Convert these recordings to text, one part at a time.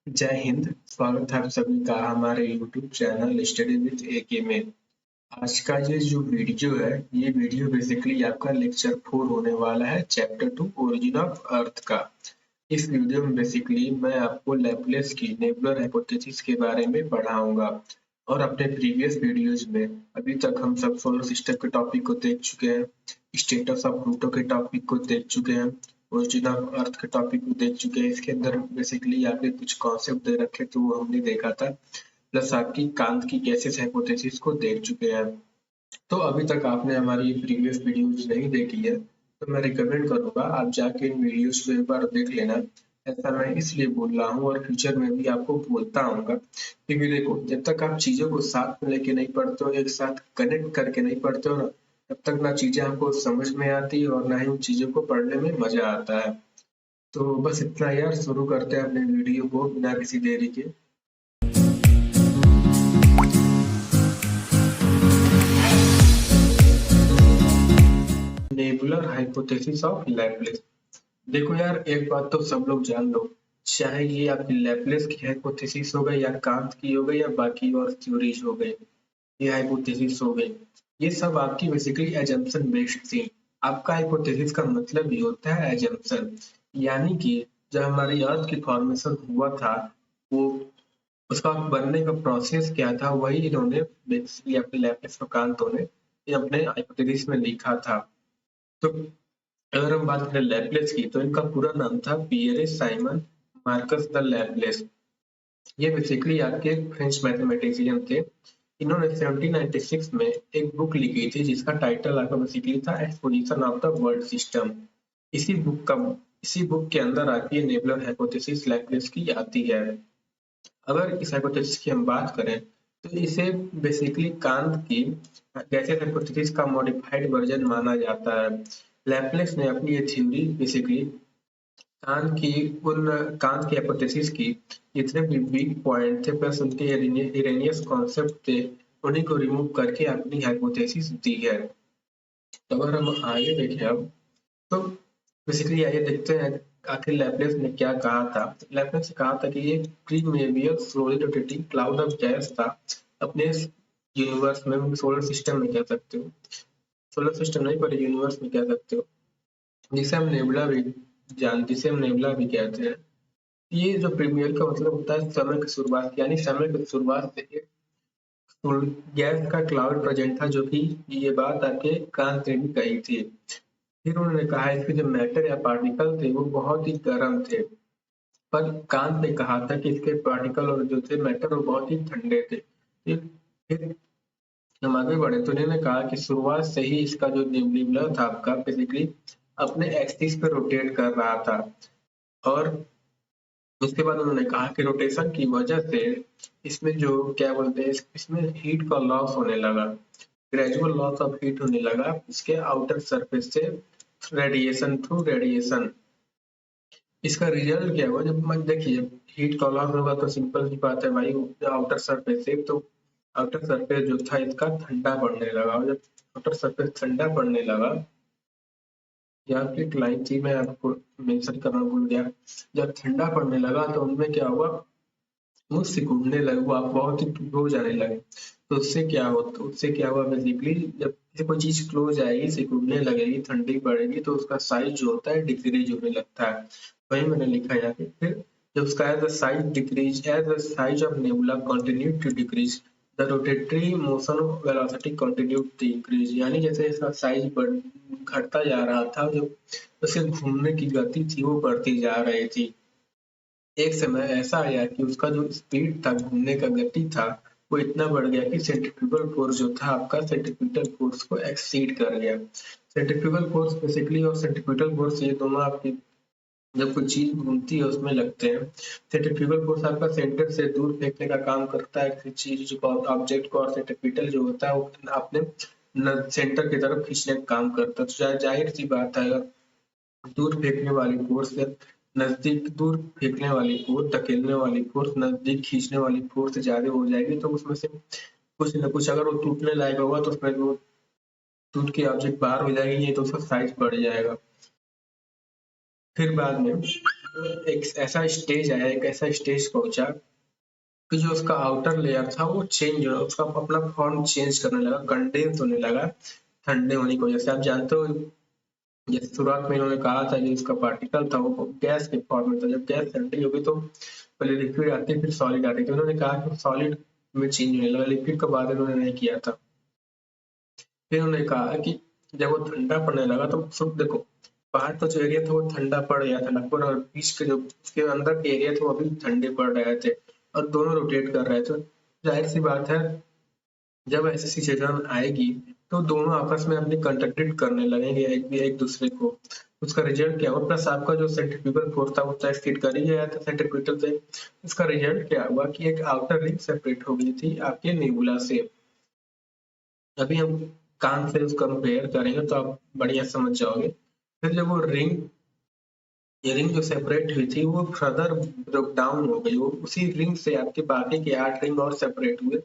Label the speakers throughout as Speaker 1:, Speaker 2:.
Speaker 1: जय हिंद। स्वागत है आप सभी का हमारे YouTube चैनल स्टडी विद एके में। आज का ये जो वीडियो है, ये वीडियो बेसिकली आपका लेक्चर 4 होने वाला है, चैप्टर 2 ओरिजिन ऑफ अर्थ का। इस वीडियो में बेसिकली मैं आपको लैपलेस की नेबुलर हाइपोथेसिस के बारे में पढ़ाऊंगा। और अपने प्रीवियस वीडियोज में अभी तक हम सब सोलर सिस्टम के टॉपिक को देख चुके हैं, स्टेटस ऑफ प्लूटो के टॉपिक को देख चुके हैं, ओरिजिन ऑफ अर्थ के टॉपिक को देख चुके हैं। इसके अंदर बेसिकली आपने कुछ कॉन्सेप्ट दे रखे तो वो हमने देखा था, प्लस आपकी कांत की गैसेस हाइपोथेसिस को देख चुके हैं। तो अभी तक आपने हमारी प्रीवियस वीडियोस नहीं देखी है तो मैं रिकमेंड करूंगा आप जाके इन वीडियोस को एक बार देख लेना। ऐसा मैं इसलिए बोल रहा हूँ और फ्यूचर में भी आपको बोलता आऊंगा, क्योंकि देखो जब तक आप चीजों को साथ में लेके नहीं पढ़ते हो, एक साथ कनेक्ट करके नहीं पढ़ते हो ना, तब तक ना चीजें आपको समझ में आती और ना ही उन चीजों को पढ़ने में मजा आता है। तो बस इतना यार, शुरू करते हैं अपने वीडियो को बिना किसी देरी के। Nebular hypothesis of Laplace. देखो यार, एक बात तो सब लोग जान लो, चाहे ये आपकी लैपलेस की हाइपोथेसिस हो गई या कांत की हो गई या बाकी और थ्योरीज हो गई, ये हाइपोथेसिस हो गई, ये सब आपकी बेसिकली एजम्पशन बेस्ड थी। आपका हाइपोथेसिस का मतलब ही होता है एजम्पशन, यानी कि जब हमारी अर्थ की फॉर्मेशन हुआ था, वो उसका बनने का प्रोसेस क्या था, वही इन्होंने बेसिकली अपने लैपलेस और कांतों ने ये अपने हाइपोथेसिस में लिखा था। तो अगर हम बात करें लैपलेस की, तो इनका पूरा नाम था Pierre Simon Marcus the Laplace. ये बेसिकली आपके फ्रेंच मैथमेटिशियन थे। इन्होंने 1796 में एक बुक लिखी थी जिसका टाइटल आपका बेसिकली था exposition of the world system. इसी बुक का इसी बुक के अंदर आपकी नेबुलर हाइपोथेसिस लैपलेस की आती है। अगर इस हाइपोथेसिस की हम बात करें तो इसे बेसिकली कांत की गैसेस हाइपोथेसिस का मॉडिफाइड वर्जन माना जाता है। लैपलेस ने अपनी ये थ्योरी बेसिकली कांत की उन कांत की हाइपोथेसिस की जितने भी वीक पॉइंट थे प्लस उनके इरेनियस कॉन्सेप्ट थे, उन्हीं को रिमूव करके अपनी हाइपोथेसिस दी है। तो अगर हम आगे देखें अब, तो बेसिकली आइए देखते हैं आखिर लैपलेस ने क्या कहा था। लैपलेस ने कहा था कि ये primeval slowly rotating cloud of gas था अपने यूनिवर्स में, सोलर सिस्टम में कह सकते हो, सोलर सिस्टम नहीं पर यूनिवर्स में कह सकते हो, जिसे हम नेबुला भी कहते हैं। ये जो प्रीमियर का मतलब होता है समय की शुरुआत, यानी समय की शुरुआत से एक गैस का क्लाउड प्रेजेंट था, जो कि ये बात आपके कांत ने भी कही थी। फिर उन्होंने कहा इसके जो मैटर या पार्टिकल थे वो बहुत ही गर्म थे, पर कांत ने कहा था कि इसके पार्टिकल और जो थे मैटर वो बहुत ही ठंडे थे। फिर हम आगे बढ़े तो इन्होंने कहा कि शुरुआत से ही इसका जो नेबुला था आपका बेसिकली अपने एक्सिस पे रोटेट कर रहा था। और उसके बाद उन्होंने कहा कि रोटेशन की वजह से इसमें जो क्या बोलते हैं, इसमें हीट का लॉस होने लगा, ग्रेजुअल लॉस ऑफ हीट होने लगा इसके आउटर सरफेस से, रेडिएशन थ्रू रेडिएशन। इसका रिजल्ट क्या हुआ, जब मैं देखिए हीट का लॉस होगा तो सिंपल सी बात है भाई, आउटर सरफेस से तो आउटर सरफेस जो था इसका ठंडा पड़ने लगा, और जब आउटर सरफेस ठंडा पड़ने लगा, यहाँ की एक लाइन थी मैं आपको मेंशन करना भूल गया, जब ठंडा पड़ने लगा तो उनमें क्या हुआ, वो सिकुड़ने लगे, वो आप बहुत ही क्लोज आने लगे। तो उससे क्या हुआ बेसिकली, जब कोई चीज क्लोज आएगी, सिकुड़ने लगेगी, ठंडी पड़ेगी, तो उसका साइज जो होता है डिक्रीज होने लगता है। वही मैंने लिखा है यहाँ पे। फिर जब उसका as the size decrease, as the size of nebula continue to decrease, the rotatory motion of velocity continue to increase, यानी जैसे इसका साइज बढ़ घटता जा रहा था, जो उसे घूमने की गति थी वो बढ़ती जा रही थी। एक समय ऐसा आया कि उसका जो स्पीड था, घूमने का गति था, वो इतना बढ़ गया कि सेंट्रीफ्यूगल फोर्स जो था आपका सेंट्रीपिटल फोर्स को एक्सीड कर गया। सेंट्रीफ्यूगल फोर्स बेसिकली और सेंट्रीपिटल फोर्स ये दोनों आपकी जब कोई चीज घूमती है उसमें लगते हैं। सेंट्रीफ्यूगल फोर्स आपका सेंटर से दूर फेंकने का काम करता है किसी चीज को, ऑब्जेक्ट को, और सेंट्रीपिटल जो होता है वो अपने सेंटर की तरफ खींचने का काम करता है। तो जाहिर सी बात है, अगर दूर फेंकने वाली फोर्स से नजदीक, दूर फेंकने वाली फोर्स, धकेलने वाली फोर्स नजदीक खींचने वाली फोर्स से ज्यादा हो जाएगी, तो उसमें से कुछ न कुछ अगर वो टूटने लायक होगा तो उसमें वो टूट के ऑब्जेक्ट बाहर हो जाएगी, नहीं तो उसका साइज बढ़ जाएगा। फिर बाद में एक ऐसा स्टेज आया, एक ऐसा स्टेज पहुंचा कि जो उसका आउटर लेयर था वो चेंज हो, उसका अपना फॉर्म चेंज करने लगा, कंडेंस होने लगा ठंडे होने की वजह से। आप जानते हो, जैसे शुरुआत में इन्होंने कहा था कि उसका पार्टिकल था वो गैस के फॉर्म में था, जब गैस ठंडी होगी तो पहले लिक्विड आती है फिर सॉलिड आती है, तो उन्होंने कहा कि सॉलिड में चेंज होने लगा, लिक्विड का बात इन्होंने नहीं किया था। फिर उन्होंने कहा कि जब वो ठंडा पड़ने लगा तो सब देखो, बाहर तो जो एरिया था वो ठंडा पड़ गया था लगभग, और बीच के जो उसके अंदर के एरिया थे वो अभी ठंडे पड़ रहे थे, और दोनों रोटेट कर रहे थे। जाहिर सी बात है, जब ऐसी सिचुएशन आएगी तो दोनों आपस में अपनी कंट्रडिक्ट करने लगेंगे एक दूसरे को। उसका रिजल्ट क्या हुआ, प्लस आपका जो सेंट्रीफ्यूगल फोर्स था वो तो एक्सीड कर ही गया था सेंट्रीपिटल से। उसका रिजल्ट क्या हुआ कि एक आउटर रिंग सेपरेट हो गई थी आपके नेबुला से। अभी हम कान से उसको कंपेयर करेंगे तो आप बढ़िया समझ जाओगे। फिर जब वो रिंग, ये रिंग जो सेपरेट हुई थी वो फर्दर ब्रेक डाउन हो गई, वो उसी रिंग से आपके बाकी के 8 रिंग और सेपरेट हुए,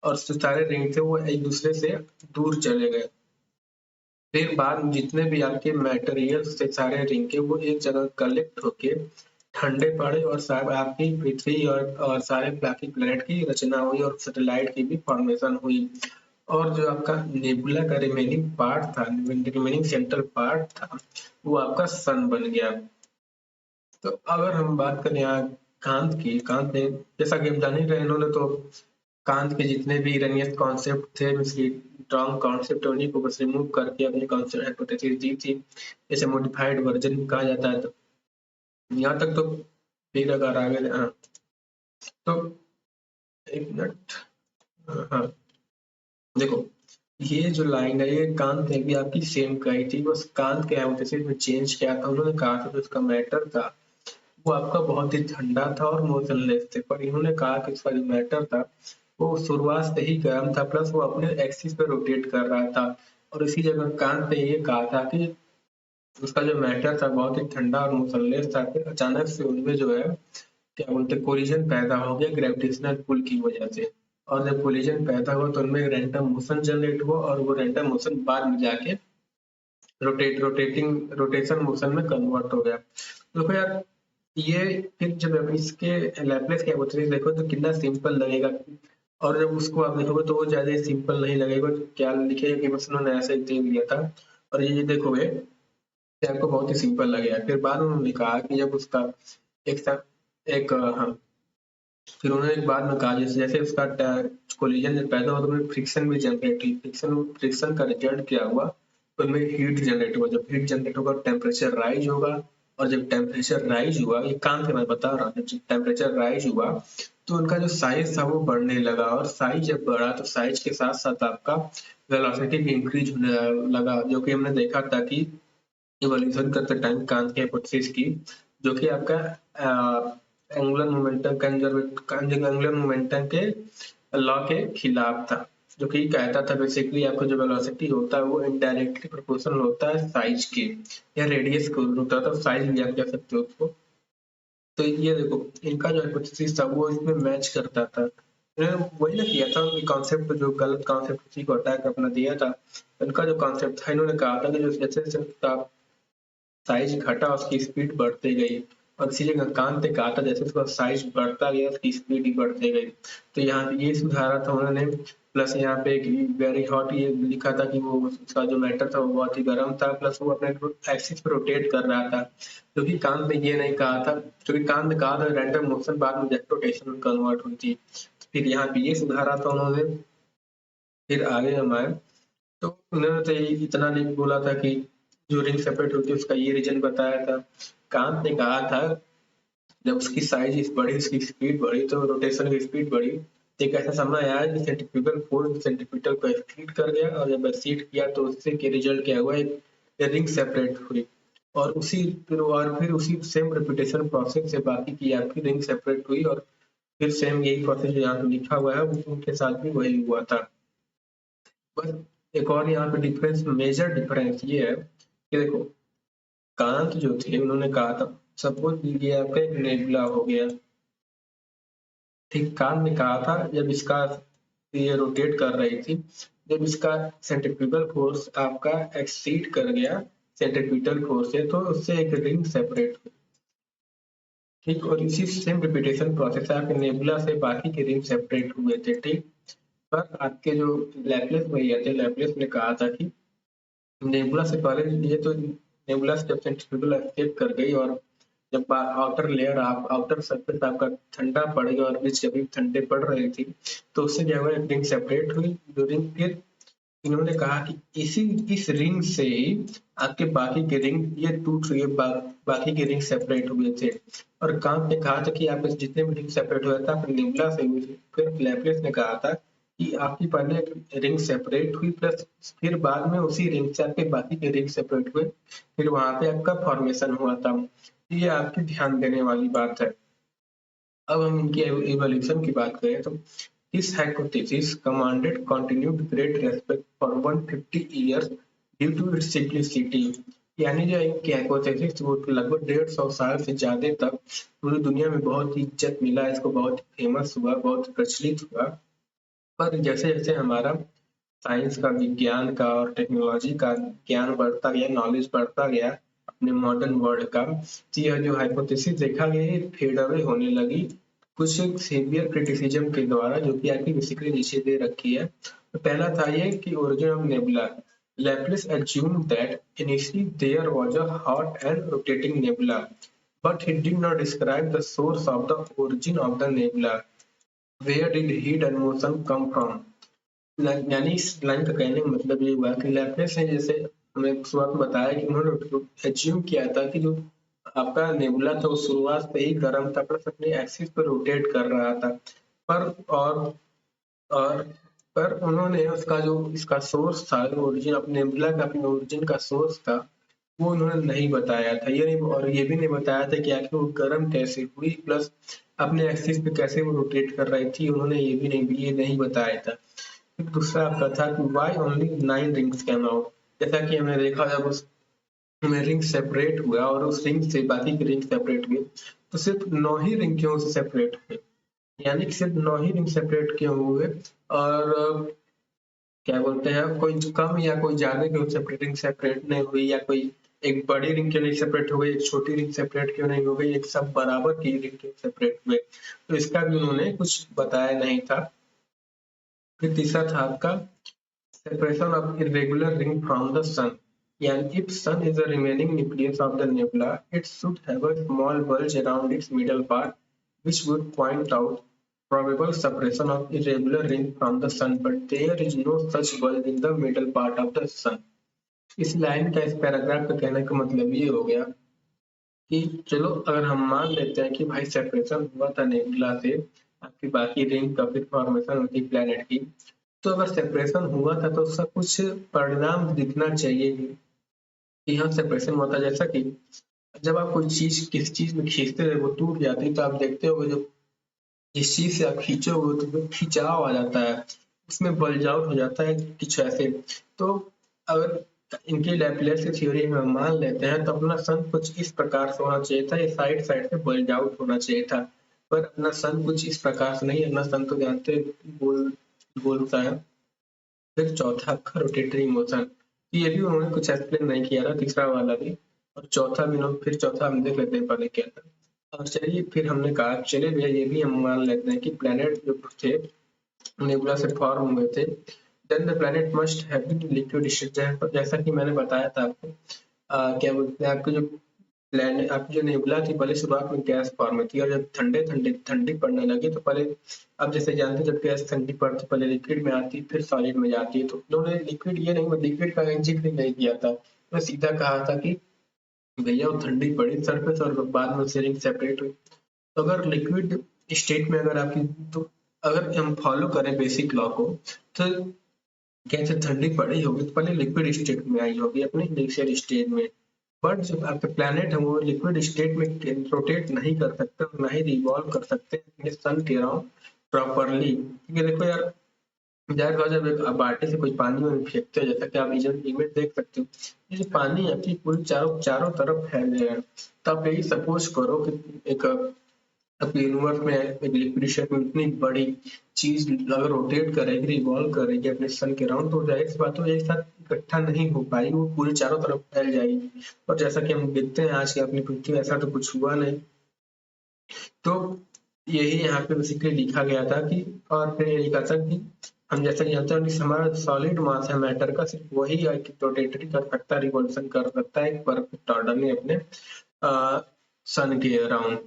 Speaker 1: और जो सारे रिंग थे वो एक दूसरे से दूर चले गए। फिर बाद में जितने भी आपके मटेरियल्स थे सारे रिंग के, वो एक जगह कलेक्ट होके ठंडे पड़े, और सारे आपकी पृथ्वी और सारे बाकी प्लेनेट की रचना हुई, और सैटेलाइट की भी फॉर्मेशन हुई। और जो आपका नेबुला का रिमेनिंग पार्ट था, रिमेनिंग सेंट्रल पार्ट था, वो आपका सन बन गया। तो अगर हम बात करें यहाँ कांत की, कांत ने, जैसा कि हम जान ही रहे, इन्होंने तो कांत के जितने भी इरेनियस कॉन्सेप्ट थे, उसकी स्ट्रॉन्ग कॉन्सेप्ट, उन्हीं को बस रिमूव करके अपनी कॉन्सेप्ट हाइपोथेसिस दी थी, जैसे मॉडिफाइड वर्जन कहा जाता है। तो यहाँ तक तो फिर अगर आगे, हाँ, तो एक मिनट, हाँ देखो, ये जो लाइन है ये कांत ने भी आपकी सेम कही थी, बस कांत के हाइपोथेसिस में चेंज किया था। उन्होंने कहा था जो उसका मैटर था वो आपका बहुत ही ठंडा था और मोशनलेस थे, पर इन्होंने कहा कि उसका जो मैटर था वो शुरुआत से ही गर्म था, प्लस वो अपने एक्सिस पे रोटेट कर रहा था। और इसी जगह कांत ने ये कहा था कि उसका जो मैटर था बहुत ही ठंडा और मोशनलेस था, फिर अचानक से उनमें जो है क्या बोलते हैं कोलिजन पैदा हो गया ग्रेविटेशनल पुल की वजह से। और जब कोलिजन पैदा हुआ तो उनमें रैंडम मोशन जनरेट हुआ, और वो रैंडम मोशन बाद में जाके रोटेशन मोशन में कन्वर्ट हो गया। तो देखो यार, ये फिर जब आप इसके लैपलेस क्या होते हैं देखो तो कितना सिंपल लगेगा, और जब उसको आप देखोगे तो वो ज्यादा सिंपल नहीं लगेगा, क्या लिखेगा कि बस उन्होंने ऐसे ही दे दिया था। और ये देखोगे तो आपको बहुत ही सिंपल लगेगा। फिर बाद में उन्होंने कहा कि जब उसका एक साथ एक हाँ, फिर उन्होंने एक बाद में कहा जैसे जैसे उसका कोलिजन जब पैदा हुआ तो उनमें फ्रिक्शन भी जनरेट हुई, फ्रिक्शन फ्रिक्शन का रिजल्ट क्या हुआ, तो उनमें हीट जनरेट हुआ, जब हीट जनरेट होगा टेम्परेचर राइज होगा, और जब टेम्परेचर राइज हुआ, ये काम से मैं बता रहा हूँ, जब टेम्परेचर राइज हुआ तो उनका जो साइज था वो बढ़ने लगा, और साइज जब बढ़ा तो साइज के साथ साथ आपका वेलोसिटी भी इंक्रीज होने लगा, जो कि हमने देखा था कि इवोल्यूशन करते टाइम कांत के हाइपोथेसिस की, जो कि आपका एंगुलर मोमेंटम एंगुलर मोमेंटम के लॉ के खिलाफ था, जो कि कहता था बेसिकली आपका जो वेलोसिटी होता है वो इनडायरेक्टली प्रोपोर्शनल होता है साइज के, या रेडियस को होता था, साइज भी आप कह सकते हो उसको। तो ये देखो, इनका जो हाइपोथेसिस था वो इसमें मैच करता था। इन्होंने वही ना किया था, उनकी कॉन्सेप्ट जो गलत कॉन्सेप्ट उसी को अटैक अपना दिया था। उनका जो कॉन्सेप्ट था, इन्होंने कहा था कि जो जैसे जैसे साइज घटा उसकी स्पीड बढ़ती गई, और इसी जगह कांत ने कहा था जैसे उसका साइज बढ़ता गया उसकी स्पीड भी बढ़ती गई। तो यहाँ पे ये सुधारा था उन्होंने, प्लस यहाँ पे एक वेरी हॉट ये लिखा था कि वो उसका जो मैटर था वो बहुत ही गर्म था, प्लस वो अपने एक्सिस पे रोटेट कर रहा था, क्योंकि कांत ने ये नहीं कहा था, क्योंकि कांत ने कहा था रैंडम मोशन बाद में रोटेशन में कन्वर्ट हुई थी। फिर यहाँ पे ये सुधारा था उन्होंने। फिर आगे हम आए तो उन्होंने तो इतना नहीं बोला था कि जो रिंग सेपरेट होती है उसका ये रीजन बताया था। कांत ने कहा था जब उसकी साइज बढ़ी उसकी स्पीड बढ़ी तो रोटेशन की स्पीड बढ़ी, तो एक ऐसा समय आया कि सेंट्रीफ्यूगल फोर्स सेंट्रीपिटल को एक्सीड कर गया, और जब एक्सीड किया तो उससे के रिजल्ट क्या हुआ, एक रिंग सेपरेट हुई, और फिर उसी सेम रिपीटेशन प्रोसेस से बाकी की आपकी रिंग सेपरेट हुई, और फिर सेम यही प्रोसेस जो यहाँ पे लिखा हुआ है उनके साथ भी वही हुआ था। बस एक और यहाँ पे डिफरेंस, मेजर डिफरेंस ये है कि देखो, कांत जो थे उन्होंने कहा था सपोज ये आपका एक नेबुला हो गया, ठीक, कांत ने कहा था जब इसका ये रोटेट कर रही थी, जब इसका सेंट्रीफ्यूगल फोर्स आपका एक्सीड कर गया सेंट्रीपिटल फोर्स से, तो उससे एक रिंग सेपरेट हुई। ठीक, और इसी सेम रिपीटेशन प्रोसेस है आपके नेबुला से बाकी के रिंग सेपरेट हुए थे। ठीक, पर आपके जो लैपलेस भैया थे, लैपलेस ने कहा था कि नेबुला से पहले ये तो नेबुला से जब सेंट्रीफ्यूगल एस्केप कर गई और जब आउटर लेयर आप आउटर सरफेस आपका ठंडा पड़ गया और बीच कभी ठंडे पड़ रही थी, तो उससे क्या हुआ, एक रिंग सेपरेट हुई। जो रिंग फिर इन्होंने कहा कि इस रिंग से ही आपके बाकी के रिंग ये टूट गए, बाकी के रिंग सेपरेट हुए थे। और कांट ने कहा था कि आप जितने भी रिंग सेपरेट हुआ था आप निबुला से हुए थे। फिर लैपलेस ने कहा था कि आपकी पहले रिंग सेपरेट हुई, प्लस फिर बाद में उसी रिंग से आपके बाकी के रिंग सेपरेट हुए, फिर वहां पे आपका फॉर्मेशन हुआ था। ये आपकी ध्यान देने वाली बात है। अब हम इनकी इवोल्यूशन की बात करें तो this hypothesis commanded continued great respect for 150 years due to its simplicity। यानी जो इनकी हाइपोथेसिस वो लगभग 150 साल से ज्यादा तक पूरी दुनिया में बहुत ही इज्जत मिला, इसको बहुत फेमस हुआ, बहुत प्रचलित हुआ। पर जैसे जैसे हमारा साइंस का, विज्ञान का और टेक्नोलॉजी का ज्ञान बढ़ता गया, नॉलेज बढ़ता गया अपने मॉडर्न वर्ल्ड का, तो यह जो हाइपोथेसिस देखा गया फेड अवे होने लगी कुछ सेवियर क्रिटिसिज्म के द्वारा, जो कि आपकी बेसिकली नीचे दे रखी है। तो पहला था ये कि origin of nebula. Laplace assumed that initially there was a hot and rotating nebula, but he did not describe the source of the origin of the nebula. Where did heat and motion come from? यानी इस line का कहने का मतलब ये हुआ कि Laplace ने जैसे हमें शुरुआत में बताया कि उन्होंने एज्यूम किया था कि जो आपका नेबुला था वो शुरुआत से ही गर्म था, प्लस अपने एक्सिस पर रोटेट कर रहा था। पर और पर उन्होंने उसका जो इसका सोर्स था, ओरिजिन अपने नेबुला का अपने ओरिजिन का सोर्स था, वो उन्होंने नहीं बताया था। ये नहीं, और ये भी नहीं बताया था कि आखिर वो गर्म कैसे हुई, प्लस अपने एक्सिस पे कैसे वो रोटेट कर रही थी, उन्होंने ये नहीं बताया था। फिर दूसरा आपका था कि why only 9 rings came out. जैसा कि हमने देखा जब उसमें रिंग सेपरेट हुआ और उस रिंग से बाकी के रिंग सेपरेट हुए, तो सिर्फ 9 ही रिंग क्यों से सेपरेट हुए, यानी कि सिर्फ 9 ही रिंग सेपरेट क्यों हुए। और क्या बोलते हैं, कोई कम या कोई ज्यादा क्यों सेपरेटिंग सेपरेट नहीं हुई, या कोई एक बड़ी रिंग क्यों नहीं सेपरेट हो गई, एक छोटी रिंग सेपरेट क्यों नहीं हो गई, एक सब बराबर की रिंग क्यों सेपरेट हुए, तो इसका भी उन्होंने कुछ बताया नहीं था। फिर तीसरा था आपका separation of irregular ring from the sun। And if sun is the remaining nucleus of the nebula, it should have a small bulge around its middle part, which would point out probable separation of irregular ring from the sun, but there is no such bulge in the middle part of the sun। इस line का, इस paragraph का कहने का मतलब ये हो गया कि चलो अगर हम मान लेते हैं कि भाई सेपरेशन हुआ था नेबुला से आपकी बाकी रिंग का, फिर फॉर्मेशन होती प्लेनेट की, तो अगर सेपरेशन हुआ था तो उसका कुछ परिणाम दिखना चाहिए कि यहाँ सेपरेशन हुआ था। जैसा कि जब आप कोई चीज किस चीज में खींचते रहे वो टूट जाती है, तो आप देखते हो जो जिस चीज से आप खींचोगे तो खिंचाव आ जाता है, उसमें बल्ज आउट हो जाता है कुछ ऐसे। तो अगर इनके लैपलेस की थ्योरी में हम मान लेते हैं तो अपना सन कुछ इस प्रकार से होना चाहिए था, ये साइड साइड से बल्ज आउट होना चाहिए था, पर अपना सन कुछ इस प्रकार से नहीं। अपना सन तो जानते गोल गोलता है। फिर चौथा आपका रोटेटरी मोशन, ये भी उन्होंने कुछ एक्सप्लेन नहीं किया था, तीसरा वाला भी। और चौथा भी फिर चौथा हम देख लेते हैं पहले क्या था। और चलिए फिर हमने कहा चले भैया ये भी हम मान लेते हैं कि प्लेनेट जो थे नेबुला से फॉर्म हुए थे, then the planet must have been liquid state. जैसा कि मैंने बताया था आपको, क्या बोलते हैं, आपको जो प्लेनेट आपकी जो नेबुला थी पहले शुरुआत में गैस फॉर्म में थी, और जब ठंडी पड़ने लगी तो पहले, अब जैसे जानते हैं जब गैस ठंडी पड़ती पहले लिक्विड में आती फिर सॉलिड में जाती है, तो उन्होंने लिक्विड ये नहीं, लिक्विड का जिक्र नहीं किया था, उन्होंने सीधा कहा था कि भैया वो ठंडी पड़ी सरफेस और बाद में से रिंग सेपरेट हुई। तो अगर लिक्विड स्टेट में अगर आपकी, तो अगर हम फॉलो करें बेसिक लॉ को, तो गैस ठंडी पड़ी होगी तो पहले लिक्विड स्टेट में आई होगी अपने इनिशियल स्टेज में। बट जो आपके प्लैनेट है वो लिक्विड स्टेट में रोटेट नहीं कर सकते और ना ही रिवॉल्व कर सकते अपने सन के अराउंड प्रॉपरली। क्योंकि देखो यार, जाहिर बात है, जब एक आप बाल्टी से कोई पानी में फेंकते हो, जैसा कि आप इमेज देख सकते हो, ये जो पानी है आपकी पूरी चारों चारों तरफ फैल गया है। तो आप यही सपोज करो कि एक आपके यूनिवर्स में एक लिक्विड शेप में इतनी बड़ी चीज अगर रोटेट करेगी, रिवॉल्व करेगी अपने सन के राउंड, तो जाहिर सी बात है एक साथ इकट्ठा नहीं हो पाएगी, वो पूरी चारों तरफ फैल जाएगी। और जैसा कि हम देखते हैं आज की अपनी पृथ्वी, ऐसा तो कुछ हुआ नहीं। तो यही यहाँ पे बेसिकली लिखा गया था कि, और फिर ये लिखा था कि हम जैसे कि जानते हैं कि हमारा सॉलिड मास है मैटर का, सिर्फ वही है कि रोटेटरी कर सकता है, रिवॉल्यूशन कर सकता है एक परफेक्ट ऑर्डर में अपने सन के अराउंड।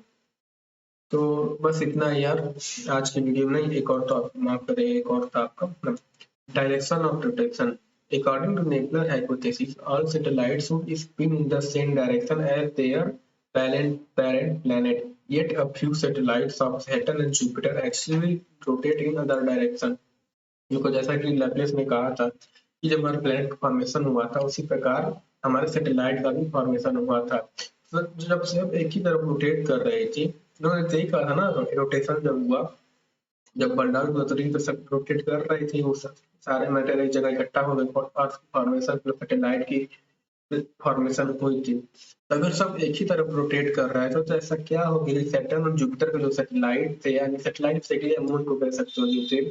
Speaker 1: तो बस इतना ही यार आज की वीडियो में। एक और तो माफ करें, एक और था आपका direction of rotation. According to Nebula hypothesis, all satellites would spin in the same direction as their parent planet. Yet a few satellites of Saturn and Jupiter actually rotate in other direction. क्योंकि जैसा कि Laplace ने कहा था कि जब हमारे planet का फॉर्मेशन हुआ था उसी प्रकार हमारे सैटेलाइट का भी फॉर्मेशन हुआ था। तो जब सब एक ही तरफ रोटेट कर रहे थे, उन्होंने यही कहा था ना, रोटेशन जब हुआ, जब बंडाल हुआ तो सब रोटेट कर रहे थे, वो सारे मैटर एक जगह इकट्ठा हो गए और फॉर्मेशन सैटेलाइट की फॉर्मेशन हुई थी। तो अगर सब एक ही तरफ रोटेट कर रहा है तो ऐसा क्या हो गया, सैटर्न और जुपिटर के जो सैटेलाइट थे, यानी सैटेलाइट से मून को कह सकते हो जो थे,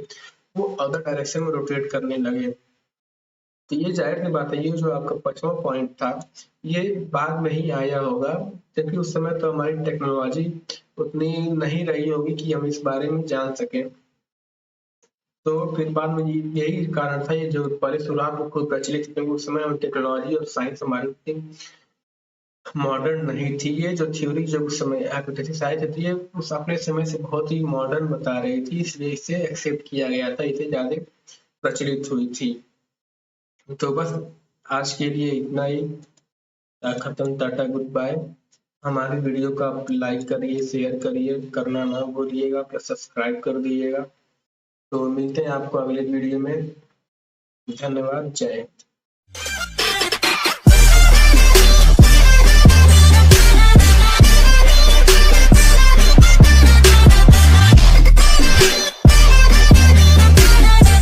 Speaker 1: वो अदर डायरेक्शन में रोटेट करने लगे। तो ये जाहिर सी बात है, ये जो आपका 5वां पॉइंट था ये बाद में ही आया होगा, क्योंकि उस समय तो हमारी टेक्नोलॉजी उतनी नहीं रही होगी कि हम इस बारे में जान सकें। तो फिर बाद में यही कारण था, ये जो पहले शुरुआत में खुद प्रचलित थी, क्योंकि उस समय टेक्नोलॉजी और साइंस हमारी उतनी मॉडर्न नहीं थी। ये जो थ्योरी जब उस समय हाइपोथेसिस आए थे तो ये उस अपने समय से बहुत ही मॉडर्न बता रही थी, इसलिए इसे एक्सेप्ट किया गया था, इसे ज्यादा प्रचलित हुई थी। तो बस आज के लिए इतना ही, खत्म, टाटा, गुड बाय। हमारी वीडियो को आप लाइक करिए, शेयर करिए, करना ना भूलिएगा, प्लस सब्सक्राइब कर दीजिएगा। तो मिलते हैं आपको अगले वीडियो में। धन्यवाद, जय हिंद।